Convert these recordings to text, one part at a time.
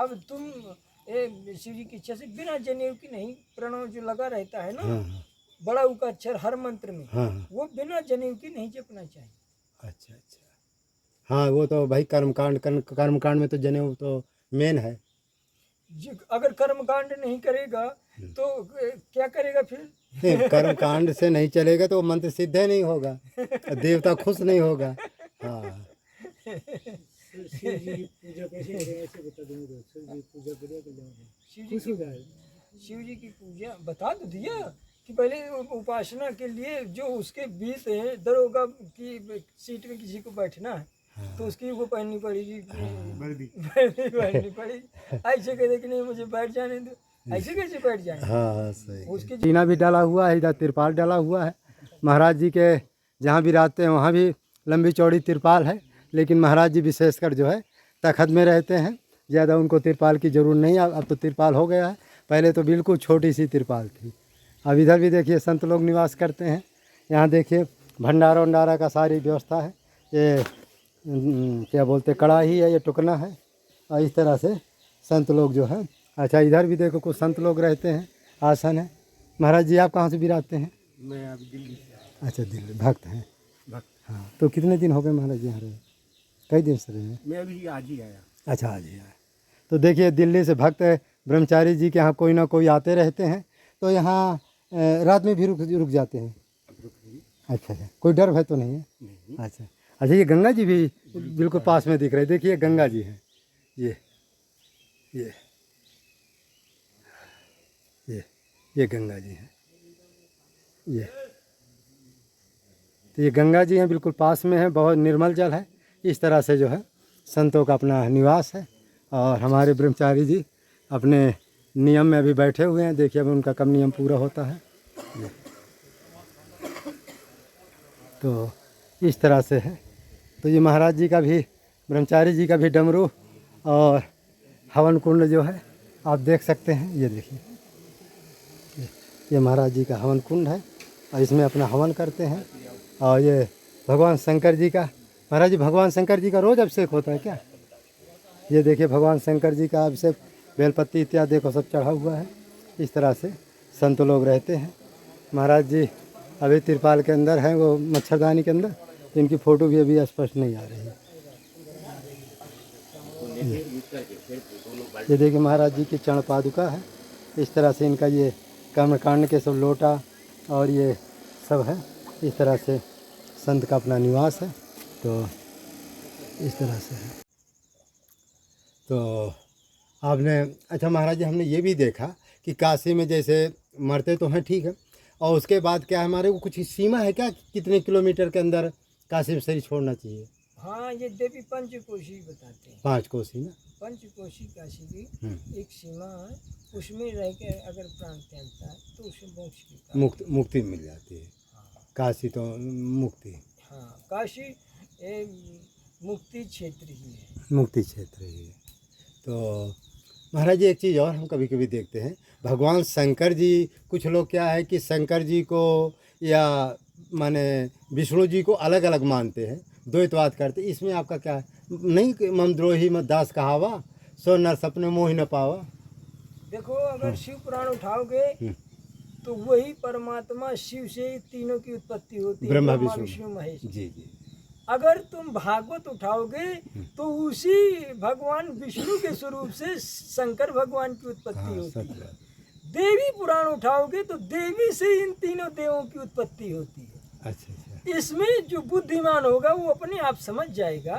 अब तुम शिव जी की इच्छा से बिना जनेऊ की नहीं, प्रणव जो लगा रहता है ना, हाँ बड़ा ऊ का अक्षर हर मंत्र में, हाँ। वो बिना जनेऊ की नहीं जपना चाहिए। अच्छा अच्छा। हाँ वो तो भाई कर्मकांड में तो जनेऊ तो मेन है। अगर कर्मकांड नहीं करेगा तो क्या करेगा फिर? नहीं, कर्मकांड से नहीं चलेगा तो मंत्र सिद्ध नहीं होगा, देवता खुश नहीं होगा। हाँ शिव जी की पूजा कैसे करें ऐसे बता दूंगा। शिव जी की पूजा करें, शिव जी की पूजा बता तो दिया कि पहले उपासना के लिए जो उसके बीच है, दरोगा की सीट में किसी को बैठना है तो उसकी वो पहननी पड़ेगी, वर्दी पहननी पड़ेगी। ऐसे कह दे कि नहीं मुझे बैठ जाने दो, ऐसे कैसे बैठ जाए? हाँ सही। उसके टीना भी डाला हुआ है, इधर तिरपाल डाला हुआ है। महाराज जी के जहाँ भी रहते हैं वहाँ भी लंबी चौड़ी तिरपाल है, लेकिन महाराज जी विशेषकर जो है तखत में रहते हैं, ज़्यादा उनको तिरपाल की ज़रूरत नहीं। अब तो तिरपाल हो गया है, पहले तो बिल्कुल छोटी सी तिरपाल थी। अब इधर भी देखिए संत लोग निवास करते हैं। यहाँ देखिए भंडारा वंडारा का सारी व्यवस्था है। ये क्या बोलते कड़ाही है, ये टुकना है, और इस तरह से संत लोग जो है। अच्छा इधर भी देखो कुछ संत लोग रहते हैं, आसन है। महाराज जी आप कहाँ से भी रहते हैं? मैं अभी दिल्ली से। अच्छा दिल्ली भक्त हैं। भक्त। हाँ तो कितने दिन हो गए महाराज जी यहाँ रहे? कई दिन से रहे हैं? मैं अभी आज ही आया। अच्छा आज ही आए। तो देखिए दिल्ली से भक्त ब्रह्मचारी जी के यहाँ कोई ना कोई आते रहते हैं, तो यहाँ रात में भी रुक जाते हैं। अच्छा अच्छा, कोई डर भय तो नहीं है? नहीं। अच्छा अच्छा, ये गंगा जी भी बिल्कुल पास में दिख रहे, देखिए गंगा जी हैं। ये ये गंगा जी हैं। तो ये गंगा जी हैं, बिल्कुल पास में है, बहुत निर्मल जल है। इस तरह से जो है संतों का अपना निवास है। और हमारे ब्रह्मचारी जी अपने नियम में अभी बैठे हुए हैं, देखिए अब उनका कब नियम पूरा होता है। तो इस तरह से है। तो ये महाराज जी का भी, ब्रह्मचारी जी का भी डमरू और हवन कुंड जो है आप देख सकते हैं। ये देखिए ये महाराज जी का हवन कुंड है, और इसमें अपना हवन करते हैं। और ये भगवान शंकर जी का, महाराज जी भगवान शंकर जी का रोज़ अभिषेक होता है क्या? ये देखिए भगवान शंकर जी का अभिषेक, बेलपत्ती इत्यादि देखो सब चढ़ा हुआ है। इस तरह से संत लोग रहते हैं। महाराज जी अभी तिरपाल के अंदर हैं, वो मच्छरदानी के अंदर, इनकी फ़ोटो भी अभी स्पष्ट नहीं आ रही है। ये देखिए महाराज जी की चरण पादुका है। इस तरह से इनका ये कर्मकांड के सब लोटा और ये सब है। इस तरह से संत का अपना निवास है। तो इस तरह से है। तो आपने, अच्छा महाराज जी हमने ये भी देखा कि काशी में जैसे मरते तो हैं ठीक है, और उसके बाद क्या हमारे को कुछ सीमा है क्या, कितने किलोमीटर के अंदर काशी में शरीर छोड़ना चाहिए? हाँ ये देवी पंचकोशी बताते हैं। 5 कोसी ना? पंचकोशी काशी की एक सीमा है, उसमें रह के अगर प्राण त्यागता है तो उसे मोक्ष की मुक्ति मिल जाती है। हाँ। काशी तो मुक्ति, हाँ काशी मुक्ति क्षेत्र ही है। मुक्ति क्षेत्र ही है। तो महाराज जी एक चीज़ और हम कभी कभी देखते हैं, भगवान शंकर जी, कुछ लोग क्या है कि शंकर जी को या माने विष्णु जी को अलग अलग मानते हैं, द्वैतवाद करते। इसमें आपका क्या है? नहीं कि ममद्रोही मत दास कहावा, सो नर सपने मोह न पावा। देखो अगर शिव पुराण उठाओगे तो वही परमात्मा शिव से तीनों की उत्पत्ति होती है, ब्रह्मा विष्णु महेश। जी जी। अगर तुम भागवत उठाओगे तो उसी भगवान विष्णु के स्वरूप से शंकर भगवान की उत्पत्ति होती है। देवी पुराण उठाओगे तो देवी से इन तीनों देवों की उत्पत्ति होती है। अच्छा अच्छा। इसमें जो बुद्धिमान होगा वो अपने आप समझ जाएगा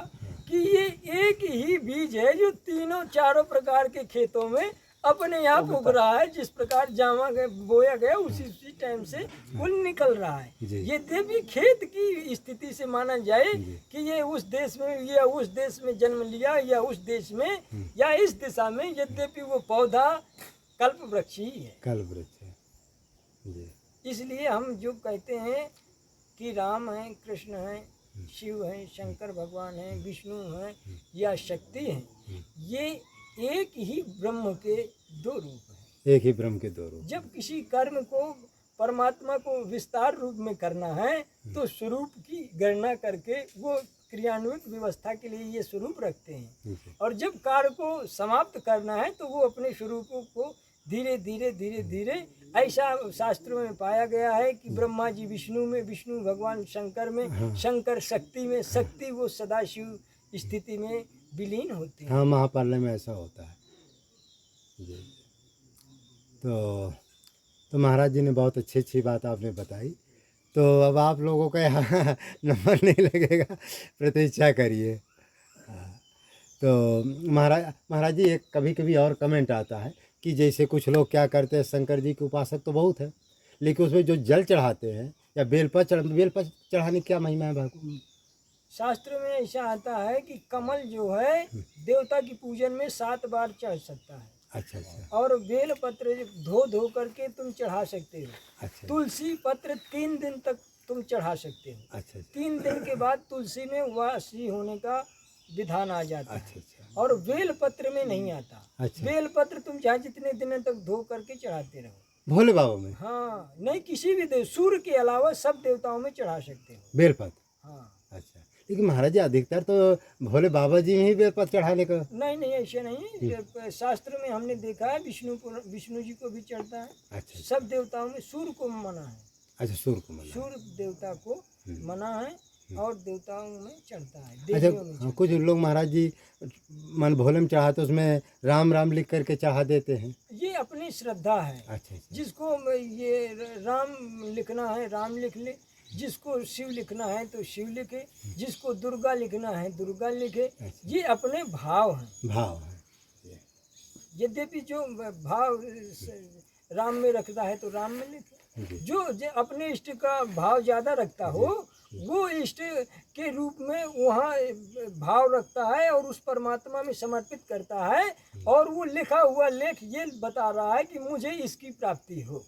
कि ये एक ही बीज है जो तीनों चारों प्रकार के खेतों में अपने आप उग रहा है। जिस प्रकार जामा बोया गया उसी टाइम से फूल निकल रहा है। यद्यपि खेत की स्थिति से माना जाए कि ये उस देश में या उस देश में जन्म लिया या उस देश में या इस दिशा में, यद्यपि वो पौधा कल्प वृक्ष ही है। कल्प वृक्ष है जी। इसलिए हम जो कहते हैं कि राम है, कृष्ण है, शिव है, शंकर भगवान है, विष्णु है या शक्ति है, ये एक ही ब्रह्म के दो रूप हैं। एक ही ब्रह्म के दो रूप। जब किसी कर्म को परमात्मा को विस्तार रूप में करना है तो स्वरूप की गणना करके वो क्रियान्वित व्यवस्था के लिए ये स्वरूप रखते हैं। जी। और जब कार्य को समाप्त करना है तो वो अपने स्वरूपों को धीरे धीरे धीरे धीरे, ऐसा शास्त्रों में पाया गया है कि ब्रह्मा जी विष्णु में, विष्णु भगवान शंकर में, शंकर शक्ति में, शक्ति वो सदाशिव स्थिति में विलीन होते हैं। हाँ, महापालय में ऐसा होता है जी। तो महाराज जी ने बहुत अच्छी अच्छी बात आपने बताई। तो अब आप लोगों का यहाँ नंबर नहीं लगेगा, प्रतीक्षा करिए। हाँ, तो महाराज जी, एक कभी कभी और कमेंट आता है कि जैसे कुछ लोग क्या करते हैं, शंकर जी के उपासक तो बहुत है, लेकिन उसमें जो जल चढ़ाते हैं या बेलपत्र चढ़ाने की क्या महिमा है भाई? शास्त्र में ऐसा आता है कि कमल जो है देवता की पूजन में 7 बार चढ़ सकता है। अच्छा अच्छा और बेल पत्र धो धो करके तुम चढ़ा सकते हो। अच्छा तुलसी पत्र 3 दिन तक तुम चढ़ा सकते हो। अच्छा 3 दिन के बाद तुलसी में वासी होने का विधान आ जाता है। अच्छा और बेल पत्र में नहीं आता। अच्छा। बेल पत्र तुम चाहे जितने दिनों तक धो करके चढ़ाते रहो। भोले बाबा में? हाँ, नहीं, किसी भी देव, सूर्य के अलावा सब देवताओं में चढ़ा सकते हो बेलपत्र। हाँ। अच्छा, लेकिन महाराज जी अधिकतर तो भोले बाबा जी में ही बेलपत्र चढ़ाने का। नहीं नहीं, ऐसे नहीं। शास्त्र में हमने देखा है विष्णु जी को भी चढ़ता है। अच्छा सब देवताओं में सूर्य को मना है। अच्छा, सूर्य को मना। सूर्य देवता को मना है और देवताओं में चढ़ता है, अच्छा, देवियों में चढ़ता कुछ लोग महाराज जी मन भोले में चढ़ाते उसमें राम राम लिख करके चढ़ा देते हैं। है। ये अपनी श्रद्धा है। अच्छा जिसको ये राम लिखना है राम लिख ले, जिसको शिव लिखना है तो शिव लिखे, जिसको दुर्गा लिखना है दुर्गा लिखे। ये अपने भाव हैं। भाव है। यद्यपि जो भाव राम में रखता है तो राम में लिखे। जो अपने इष्ट का भाव ज़्यादा रखता हो वो इष्ट के रूप में वहाँ भाव रखता है और उस परमात्मा में समर्पित करता है। और वो लिखा हुआ लेख ये बता रहा है कि मुझे इसकी प्राप्ति हो।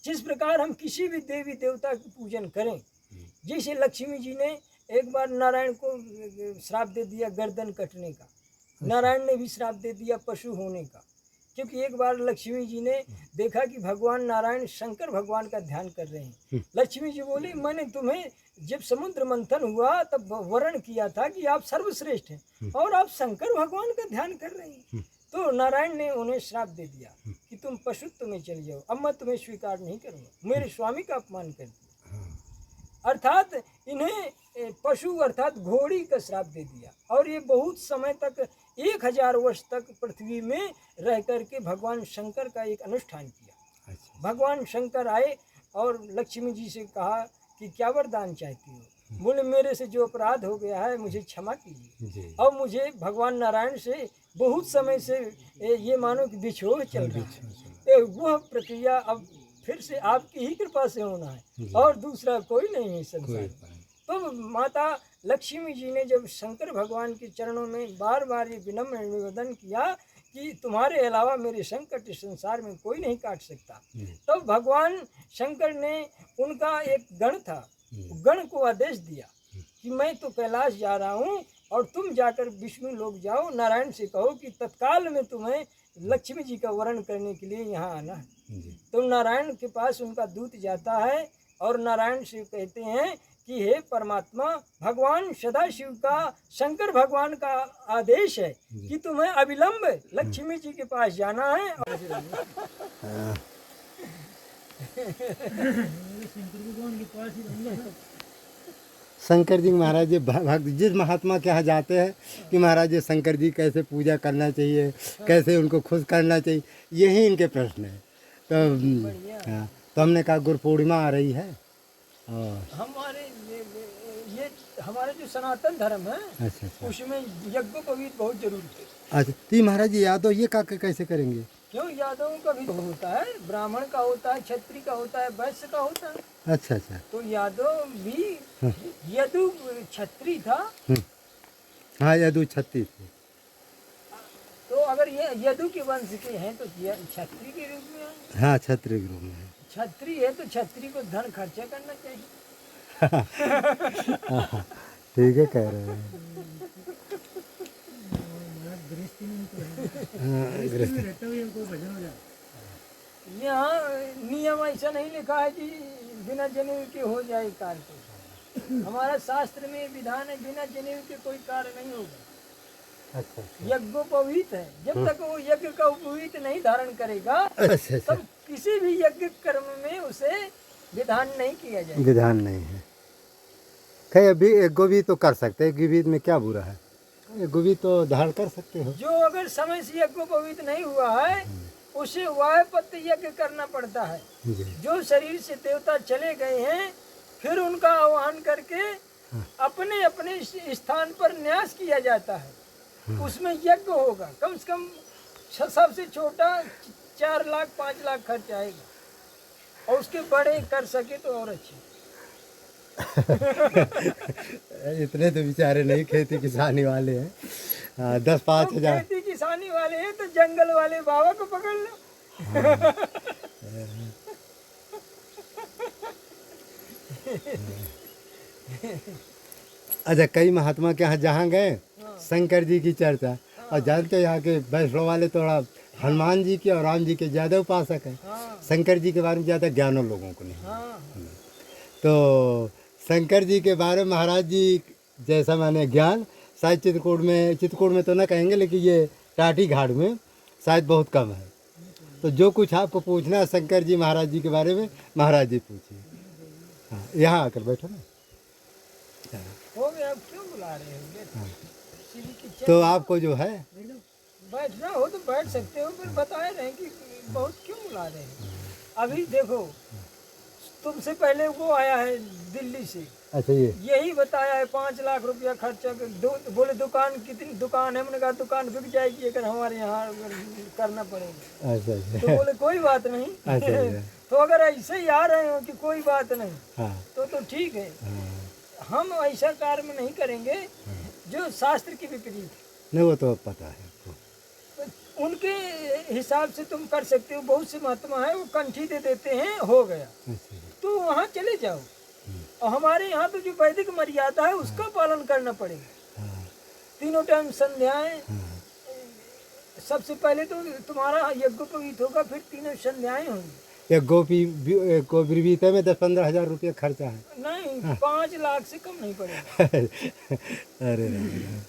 जिस प्रकार हम किसी भी देवी देवता की पूजन करें, जैसे लक्ष्मी जी ने एक बार नारायण को श्राप दे दिया गर्दन कटने का, नारायण ने भी श्राप दे दिया पशु होने का। क्योंकि एक बार लक्ष्मी जी ने देखा कि भगवान नारायण शंकर भगवान का ध्यान कर रहे हैं। लक्ष्मी जी बोली, मैंने तुम्हें जब समुद्र मंथन हुआ तब वर्ण किया था कि आप सर्वश्रेष्ठ हैं और आप शंकर भगवान का ध्यान कर रहे हैं। तो नारायण ने उन्हें श्राप दे दिया कि तुम पशुत्व में चले जाओ, अब मैं तुम्हें स्वीकार नहीं करूँगा, मेरे स्वामी का अपमान कर दिया। अर्थात इन्हें पशु अर्थात घोड़ी का श्राप दे दिया। और ये बहुत समय तक 1000 वर्ष तक पृथ्वी में रह करके भगवान शंकर का एक अनुष्ठान किया। भगवान शंकर आए और लक्ष्मी जी से कहा कि क्या वरदान चाहती हो? बोले, मेरे से जो अपराध हो गया है मुझे क्षमा कीजिए। और मुझे भगवान नारायण से बहुत समय से ये मानो कि बिछोह चल रहा है। वह प्रक्रिया अब फिर से आपकी ही कृपा से होना है और दूसरा कोई नहीं है संसार। तो माता लक्ष्मी जी ने जब शंकर भगवान के चरणों में बार बार ये विनम्र निवेदन किया कि तुम्हारे अलावा मेरे संकट इस संसार में कोई नहीं काट सकता, तब भगवान शंकर ने उनका एक गण था, गण को आदेश दिया कि मैं तो कैलाश जा रहा हूँ और तुम जाकर विष्णु लोग जाओ, नारायण से कहो कि तत्काल में तुम्हें लक्ष्मी जी का वर्ण करने के लिए यहाँ आना है। तो नारायण के पास उनका दूत जाता है और नारायण से कहते हैं कि हे परमात्मा, भगवान सदाशिव का शंकर भगवान का आदेश है कि तुम्हें अविलंब लक्ष्मी जी के पास जाना है। शंकर जी महाराज जी भक्त जिस महात्मा के यहाँ जाते हैं कि महाराज जी शंकर जी कैसे पूजा करना चाहिए, कैसे उनको खुश करना चाहिए, यही इनके प्रश्न है। तो हाँ, तो हमने कहा गुरु पूर्णिमा आ रही है और हमारे जो सनातन धर्म है अच्छा उसमें यज्ञोपवीत बहुत जरूरी है। अच्छा, तो महाराज जी यादव ये का कैसे करेंगे? क्यों, यादवों का भी होता है, ब्राह्मण का होता है, क्षत्रिय का होता है, वैश्य का होता है। अच्छा अच्छा, तो यादव भी यदु क्षत्रिय था। हाँ, यदु क्षत्रिय थे। तो अगर ये यदु के वंश के हैं तो क्षत्रिय के रूप में है। हाँ, क्षत्रिय के रूप में है। क्षत्रिय है तो क्षत्रिय को धन खर्चा करना चाहिए। ठीक है, कह रहे हैं। यहाँ नियम ऐसा नहीं लिखा है कि बिना जनेऊ के हो जाए कार्य। हमारा शास्त्र में विधान है, बिना जनेऊ के कोई कार्य नहीं होगा। अच्छा यज्ञोपवीत है, जब तक वो यज्ञ का उपवीत नहीं धारण करेगा अच्छा तब किसी भी यज्ञ कर्म में उसे विधान नहीं किया जाए। विधान नहीं है। खैर अभी एक गोभी तो कर सकते हैं, गोभी में क्या बुरा है, एक गोभी तो धारण कर सकते हो। जो अगर समय से यज्ञोपवीत नहीं हुआ है उसे वायुपत्य यज्ञ करना पड़ता है। जी जो शरीर से देवता चले गए हैं फिर उनका आह्वान करके अपने अपने स्थान पर न्यास किया जाता है। उसमें यज्ञ होगा, कम से कम सबसे छोटा 4 लाख 5 लाख खर्च आएगा, और उसके बड़े कर सके तो और अच्छे। इतने तो बेचारे नहीं खेती किसानी वाले हैं। 10-5 तो हजार खेती किसानी वाले हैं तो जंगल वाले बाबा को पकड़ लो। अच्छा, कई महात्मा के यहाँ जहाँ गए शंकर जी की चर्चा, और जानते हो यहाँ के वैष्णव वाले थोड़ा हनुमान जी के और राम जी के ज़्यादा उपासक हैं। हाँ शंकर जी के बारे में ज़्यादा ज्ञान लोगों को नहीं। हाँ तो शंकर जी के बारे में महाराज जी जैसा मैंने ज्ञान शायद चित्रकूट में तो ना कहेंगे, लेकिन ये टाटी घाट में शायद बहुत कम है। तो जो कुछ आपको पूछना है शंकर जी महाराज जी के बारे में, महाराज जी पूछिए। हाँ, यहाँ आकर बैठो ना। हो गया, अब क्यों बुला रहे होंगे? श्री की तो आपको जो है बैठना हो तो बैठ सकते हो, फिर बताए रहे कि बहुत क्यों बुला रहे हैं। अभी देखो तुमसे पहले वो आया है दिल्ली से, अच्छा ये यही बताया है 5 लाख रुपया खर्चा बोले दुकान कितनी दुकान है, मैंने कहा दुकान बिक जाएगी अगर हमारे यहाँ अगर करना पड़ेगा। अच्छा अच्छा तो बोले कोई बात नहीं। अच्छा। तो अगर ऐसे ही आ रहे हो कि कोई बात नहीं हाँ तो ठीक है। हाँ। हम ऐसा कार्य में नहीं करेंगे जो शास्त्र की विपरीत। नहीं वो तो पता है आपको। उनके हिसाब से तुम कर सकते हो। बहुत से महात्मा है वो कंठी दे देते हैं, हो गया, अच्छा तो वहाँ चले जाओ। और हमारे यहाँ तो जो वैदिक मर्यादा है उसका पालन करना पड़ेगा। हाँ 3 टाइम संध्याएं, हाँ। सबसे पहले तो तुम्हारा यज्ञोपवीत होगा, फिर 3 संध्याएं होंगी। एक गोभी बीते में 10-15 हजार रुपया खर्चा है। नहीं 5 लाख से कम नहीं पड़ेगा। अरे राम।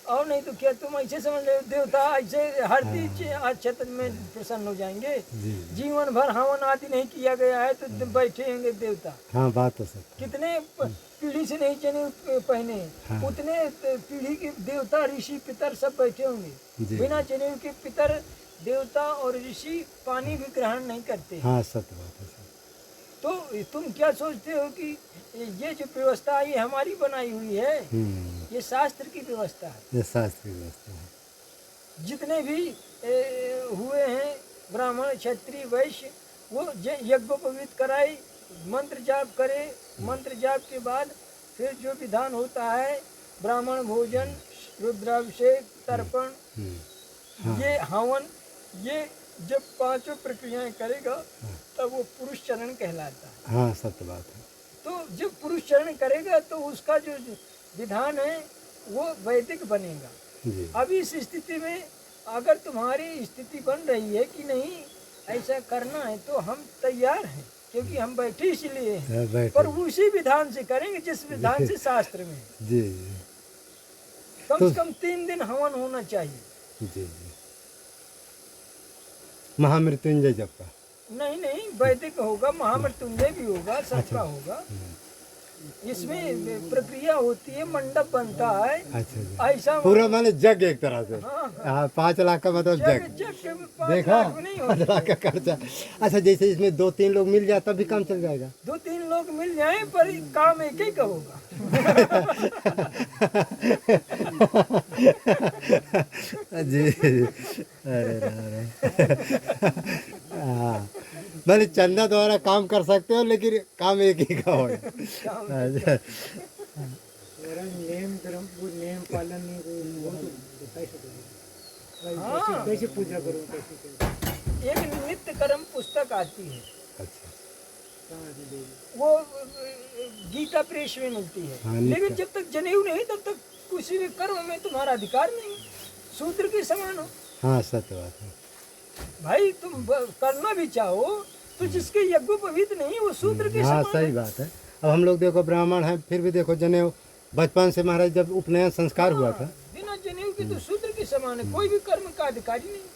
और नहीं तो क्या तुम ऐसे समझ रहे हो देवता ऐसे हर चीज क्षेत्र में प्रसन्न हो जाएंगे। जी जीवन भर हवन आदि नहीं किया गया है तो बैठे होंगे देवता। हाँ बात तो सच। कितने पीढ़ी से नहीं जनेऊ पहने, हाँ। उतने पीढ़ी के देवता ऋषि पितर सब बैठे होंगे। जी बिना जनेऊ के पितर देवता और ऋषि पानी भी ग्रहण नहीं करते। हाँ सत्य बात है। तो तुम क्या सोचते हो कि ये जो व्यवस्था ये हमारी बनाई हुई है? ये शास्त्र की व्यवस्था है। ये शास्त्र की व्यवस्था है। जितने भी हुए हैं ब्राह्मण क्षत्रिय वैश्य, वो यज्ञोपवीत कराए, मंत्र जाप करे, मंत्र जाप के बाद फिर जो विधान होता है ब्राह्मण भोजन, रुद्राभिषेक, तर्पण, ये हवन, ये जब 5 प्रक्रियाएं करेगा तब वो पुरुष चरण कहलाता है। हाँ सत्य बात है। तो जब पुरुष चरण करेगा तो उसका जो विधान है वो वैदिक बनेगा। जी अब इस स्थिति में अगर तुम्हारी स्थिति बन रही है कि नहीं ऐसा करना है तो हम तैयार हैं, क्योंकि हम बैठे इसलिए हैं, बैठे। पर उसी विधान से करेंगे जिस विधान से शास्त्र में है। जी कम से कम 3 दिन हवन होना चाहिए। जी जी। महामृत्युंजय जप का नहीं वैदिक होगा, महामृत्युंजय भी होगा, सबका होगा। इसमें प्रक्रिया होती है, मंडप बनता है। अच्छा जी। ऐसा पूरा माने जग एक तरह से। हाँ, हाँ 5 लाख का मतलब जग। के 5 देखा लाख में नहीं 5 होता। लाख का खर्चा। अच्छा जैसे इसमें 2-3 लोग मिल जाए तब भी काम चल जाएगा। 2-3 लोग मिल जाएं पर काम एक ही का होगा। जी अरे हाँ मैंने चंदा द्वारा काम कर सकते हो लेकिन काम एक ही का होगा। अच्छा नेम धर्म नेम पालन हाँ, कैसे पूजा करूँ, कैसे एक नित्य कर्म पुस्तक आती है, अच्छा वो गीता प्रेस में मिलती है। हाँ, नित्य। लेकिन जब तक जनेऊ नहीं तब तक किसी भी कर्म में तुम्हारा अधिकार नहीं, शूद्र के समान हो। हाँ सत्य बात है। भाई तुम करना भी चाहो तो जिसके यज्ञोपवीत नहीं वो शूद्र के हाँ समान सही है। बात है। अब हम लोग देखो ब्राह्मण हैं, फिर भी देखो जनेऊ बचपन से महाराज जब उपनयन संस्कार हुआ था, बिना जनेऊ के तो शूद्र के समान है, कोई भी कर्म का अधिकारी नहीं।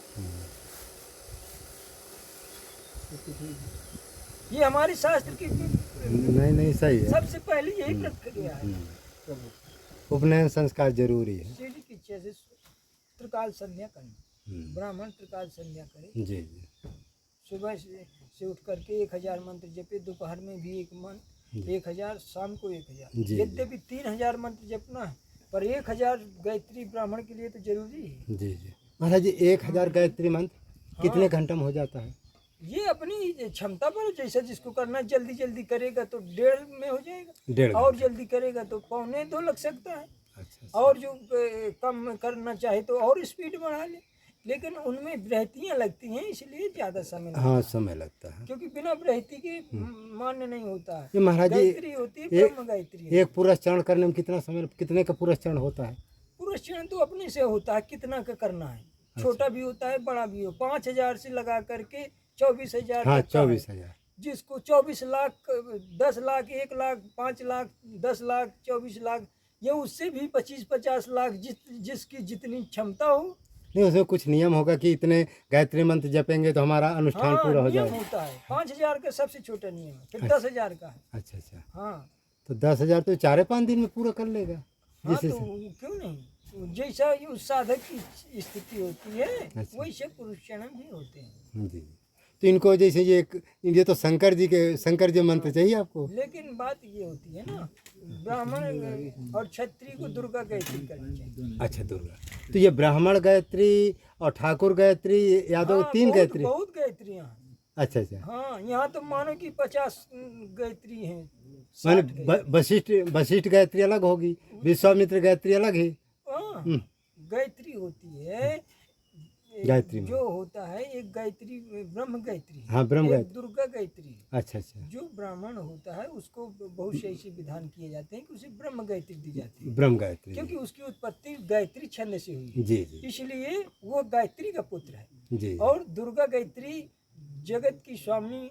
ये हमारे शास्त्र की नहीं सही है। सबसे पहले यही प्रक्रिया है। उपनयन संस्कार जरूरी है। शिव जी की इच्छा से त्रिकाल संध्या करनी, ब्राह्मण त्रिकाल संध्या करे। जी जी। सुबह से उठ करके 1000 मंत्र जपे, दोपहर में भी 1 मंत्र, 1000, शाम को 1000। जी। यद्यपि 3000 मंत्र जपना है, पर 1000 गायत्री ब्राह्मण के लिए तो जरूरी है। जी जी महाराज जी, 1000 गायत्री मंत्र कितने घंटे में हो जाता है? ये अपनी क्षमता पर, जैसा जिसको करना है, जल्दी जल्दी करेगा तो 1.5 में हो जाएगा, 1.5 और जल्दी करेगा तो 1.25-2 लग सकता है। अच्छा। और जो कम में करना चाहे तो और स्पीड बढ़ा ले, लेकिन उनमें बृहतियाँ लगती हैं, इसलिए ज़्यादा समय लगता हाँ है। समय लगता है, क्योंकि बिना बृहति के मान्य नहीं होता है। ये महाराज जी गायत्री होती है, ब्रह्म गायत्री है। एक पुरस्चरण करने में कितना समय, कितने का पुरस्चरण होता है? पुरस्चरण तो अपने से होता है, कितना का करना है, छोटा भी होता है बड़ा भी हो। 5000 से लगा करके 24,000 हाँ तक का है। 24,000। जिसको 24 लाख, 10 लाख, 1 लाख, 5 लाख, 10 लाख, 24 लाख, ये उससे भी 25-50 लाख, जिसकी जितनी क्षमता हो। नहीं, उसमें कुछ नियम होगा कि इतने गायत्री मंत्र जपेंगे तो हमारा अनुष्ठान पूरा हो नियम जाएगा। होता है। 5000 का सबसे छोटा नियम है, फिर 10,000 का है। अच्छा अच्छा। हाँ तो 10,000 तो 4-5 दिन में पूरा कर लेगा। हाँ, तो क्यों नहीं, जैसा उस साधक की स्थिति होती है वैसे पुरुषार्थम भी होते हैं। जी। तो इनको जैसे ये तो शंकर जी मंत्र चाहिए आपको। लेकिन बात ये होती है ना, ब्राह्मण और क्षत्रिय को दुर्गा गायत्री करनी चाहिए। अच्छा दुर्गा। तो ये ब्राह्मण गायत्री और ठाकुर गायत्री, यादव हाँ, 3 गायत्री। बहुत गायत्रियाँ हैं। अच्छा अच्छा। हाँ, यहाँ तो मानो कि 50 गायत्री हैं। माने वशिष्ठ गायत्री अलग होगी, विश्वामित्र गायत्री अलग है। हाँ, गायत्री होती है। गायत्री में जो होता है एक गायत्री ब्रह्म गायत्री, हाँ ब्रह्म एक गायत्री। दुर्गा गायत्री। अच्छा अच्छा। जो ब्राह्मण होता है उसको बहुत से ऐसे विधान किए जाते हैं कि उसे ब्रह्म गायत्री दी जाती है, ब्रह्म गायत्री। क्योंकि उसकी उत्पत्ति गायत्री छंद से हुई है। जी जी इसलिए वो गायत्री का पुत्र है। जी। और दुर्गा गायत्री जगत की स्वामी,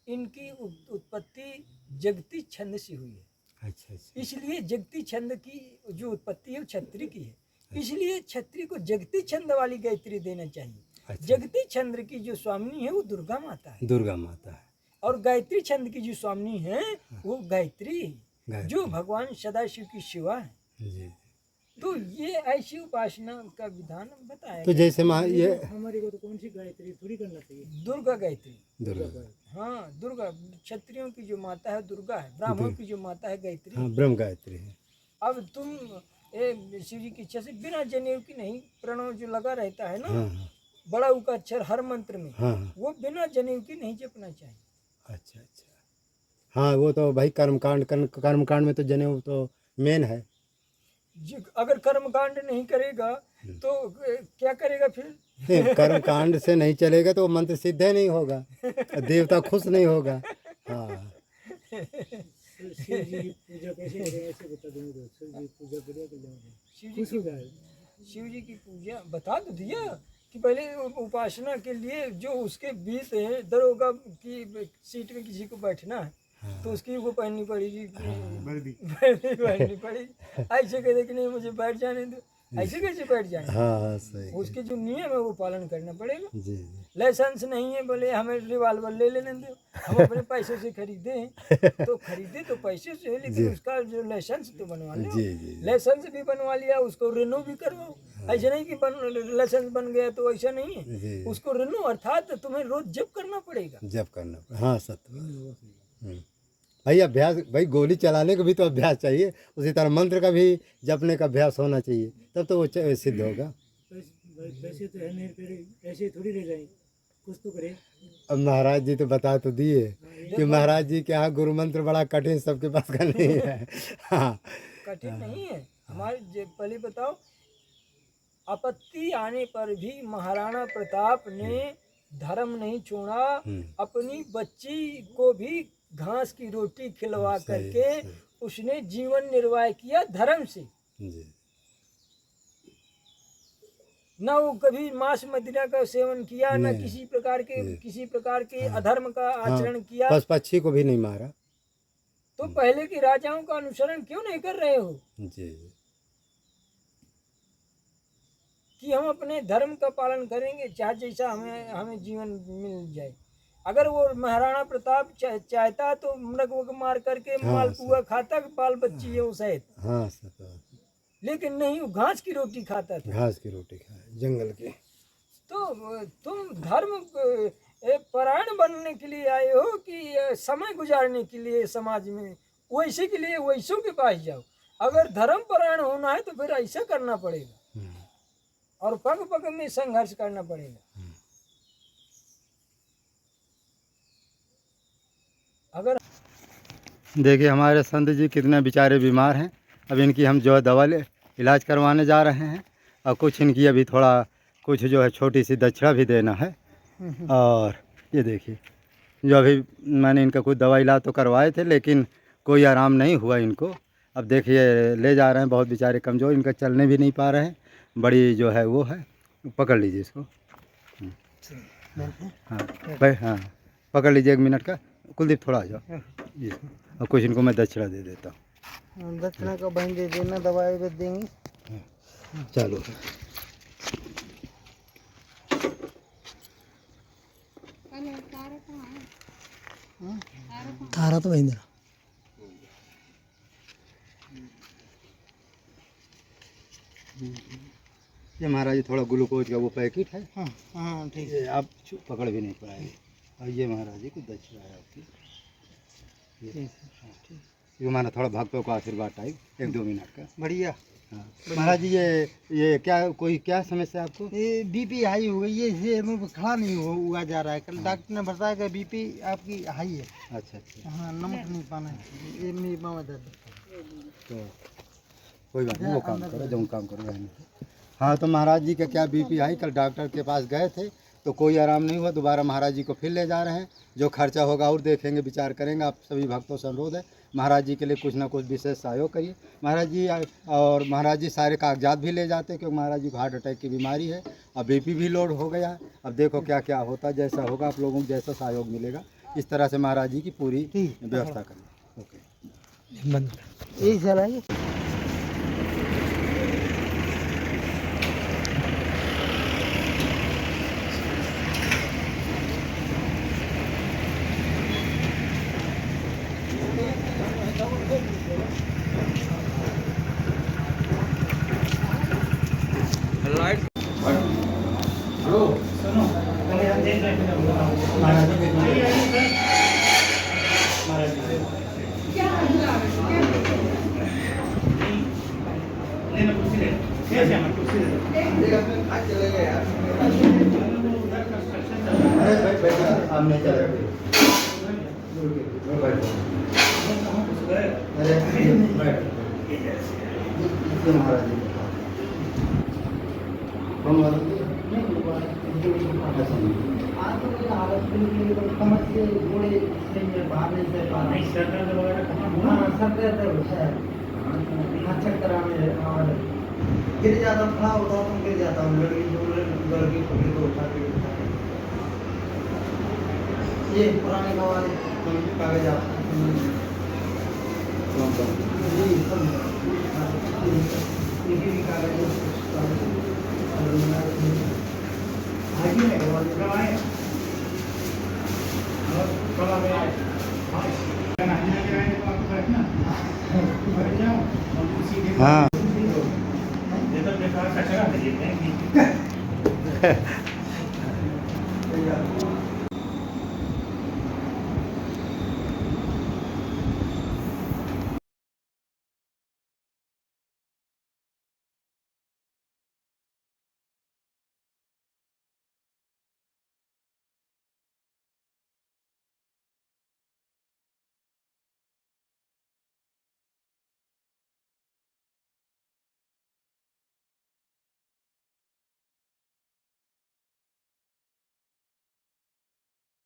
इनकी उत्पत्ति जगती छंद से हुई है। अच्छा अच्छा। इसलिए जगती छंद की जो उत्पत्ति है वो क्षत्रिय की है, इसलिए क्षत्रिय को जगती छंद वाली गायत्री देना चाहिए। अच्छा। जगती छंद की जो स्वामी है वो दुर्गा माता है, दुर्गा माता है। और गायत्री छंद की जो स्वामी है वो गायत्री है, गायत्री। जो भगवान सदाशिव की शिवा है। जी। तो ये ऐसी उपासना का विधान बताया तो गया। जैसे ये हमारे को तो कौन सी गायत्री थोड़ी करना चाहिए। दुर्गा गायत्री। दुर्गा। हाँ, दुर्गा क्षत्रियों की जो माता है दुर्गा है, ब्राह्मणों की जो माता है गायत्री। हाँ ब्रह्म गायत्री है। अब तुम शिव जी की इच्छा से बिना जनेऊ की नहीं, प्रणव जो लगा रहता है ना, हाँ हाँ बड़ा उका अक्षर हर मंत्र में, हाँ हाँ। वो बिना जनेऊ की नहीं जपना चाहिए। अच्छा अच्छा। हाँ वो तो भाई कर्मकांड में तो जनेऊ तो मेन है। अगर कर्मकांड नहीं करेगा तो क्या करेगा फिर? नहीं, कर्मकांड से नहीं चलेगा तो मंत्र सिद्ध नहीं होगा, देवता खुश नहीं होगा। हाँ। शिव जी की पूजा कैसे करें ऐसे बता दूंगा। तो शिव जी की पूजा बढ़िया कर लेंगे, खुश हो जाए। शिव जी की पूजा बता तो दिया कि पहले उपासना के लिए जो उसके बीत है, दरोगा की सीट में किसी को बैठना है तो उसकी वो पहननी पड़ेगी, वर्दी पहननी पड़ेगी। ऐसे कहते कि नहीं मुझे बैठ जाने दो, ऐसे कैसे बैठ जाए? हाँ सही। उसके जो नियम है वो पालन करना पड़ेगा। जी। लाइसेंस नहीं है, बोले हमें रिवाल्वर ले लेने दो, हम अपने पैसे से खरीदे हैं तो खरीदे तो पैसे से, लेकिन उसका जो लाइसेंस तो बनवा लो। जी जी। लाइसेंस भी बनवा लिया, उसको रिन्यू भी करवाओ। ऐसे नहीं कि लाइसेंस बन गया तो ऐसा नहीं है, जी। उसको रिन्यू अर्थात तुम्हें रोज जब करना पड़ेगा। जब करना, हाँ सत्य। भाई अभ्यास, भाई गोली चलाने का भी तो अभ्यास चाहिए, उसी तरह मंत्र का भी जपने का अभ्यास होना चाहिए, तब तो वो सिद्ध होगा। वैसे तो है नहीं, फिर ऐसे थोड़ी रह जाएंगे, कुछ तो करे। अब महाराज जी तो बता तो दिए कि महाराज जी के यहाँ गुरु मंत्र बड़ा कठिन, सबके पास का नहीं है। हाँ कठिन नहीं है हमारे। पहले बताओ, आपत्ति आने पर भी महाराणा प्रताप ने धर्म नहीं छोड़ा, अपनी बच्ची को भी घास की रोटी खिलवा करके उसने जीवन निर्वाह किया धर्म से। ना वो कभी मांस मदिरा का सेवन किया, ना किसी प्रकार के अधर्म का आचरण किया। बस पक्षी को भी नहीं मारा। तो पहले के राजाओं का अनुसरण क्यों नहीं कर रहे हो जी कि हम अपने धर्म का पालन करेंगे, चाहे जैसा हमें हमें जीवन मिल जाए। अगर वो महाराणा प्रताप चाहता तो मृग वग मार करके हाँ, मालपुआ खाता, बाल बच्ची वो सहित, हाँ सर, लेकिन नहीं, वो घास की रोटी खाता था। घास की रोटी खाए जंगल की। तो तुम धर्म परायण बनने के लिए आए हो कि समय गुजारने के लिए समाज में, वैसे के लिए वैसों के पास जाओ। अगर धर्म परायण होना है तो फिर ऐसा करना पड़ेगा और पग पग में संघर्ष करना पड़ेगा। अगर देखिए हमारे संत जी कितने बेचारे बीमार हैं। अब इनकी हम जो है दवा इलाज करवाने जा रहे हैं और कुछ इनकी अभी थोड़ा कुछ जो है छोटी सी दक्षिणा भी देना है। और ये देखिए जो अभी मैंने इनका कुछ दवा इलाज तो करवाए थे लेकिन कोई आराम नहीं हुआ इनको। अब देखिए ले जा रहे हैं, बहुत बेचारे कमज़ोर, इनका चलने भी नहीं पा रहे हैं। बड़ी जो है वो है, पकड़ लीजिए इसको। हाँ भाई, हाँ पकड़ लीजिए 1 मिनट का। कुलदीप थोड़ा आ जाओ जी। और कुछ इनको मैं दक्षिणा दे देता हूँ। दक्षिणा का बहन दे देना, दवाई भी देंगे। चलो तारा तो वहीं देना। ये महाराज जी थोड़ा ग्लूकोज का वो पैकेट है। हाँ हाँ ठीक ये आप पकड़ भी नहीं पाएंगे। और ये महाराज जी को दक्षिणा है आपकी। ये हमारा थोड़ा भक्तों का आशीर्वाद टाइप 1-2 मिनट का। बढ़िया। हाँ महाराज जी ये क्या कोई क्या समस्या आपको? ये बीपी हाई हो गई है, इसलिए मुझे खड़ा नहीं हुआ जा रहा है। कल डॉक्टर ने बताया कि बीपी आपकी हाई है। अच्छा अच्छा, हाँ नमक नहीं पाना है, ये मेरी मामा दर्द। तो कोई बात नहीं, वो काम करो जो काम करो रहने दो। हाँ तो महाराज जी का क्या बीपी हाई, कल डॉक्टर के पास गए थे तो कोई आराम नहीं हुआ। दोबारा महाराज जी को फिर ले जा रहे हैं, जो खर्चा होगा और देखेंगे, विचार करेंगे। आप सभी भक्तों से अनुरोध है महाराज जी के लिए कुछ ना कुछ विशेष सहयोग करिए महाराज जी। और महाराज जी सारे कागजात भी ले जाते हैं क्योंकि महाराज जी को हार्ट अटैक की बीमारी है। अब बीपी भी लोड हो गया है। अब देखो क्या क्या होता है, जैसा होगा आप लोगों को जैसा सहयोग मिलेगा इस तरह से महाराज जी की पूरी व्यवस्था करिए। ओके यही सलाह है। गिर जाता खड़ा होता तो गिर जाता हूँ, लड़की पकड़ी को उठा के ये पुराने वाले कागज हाँ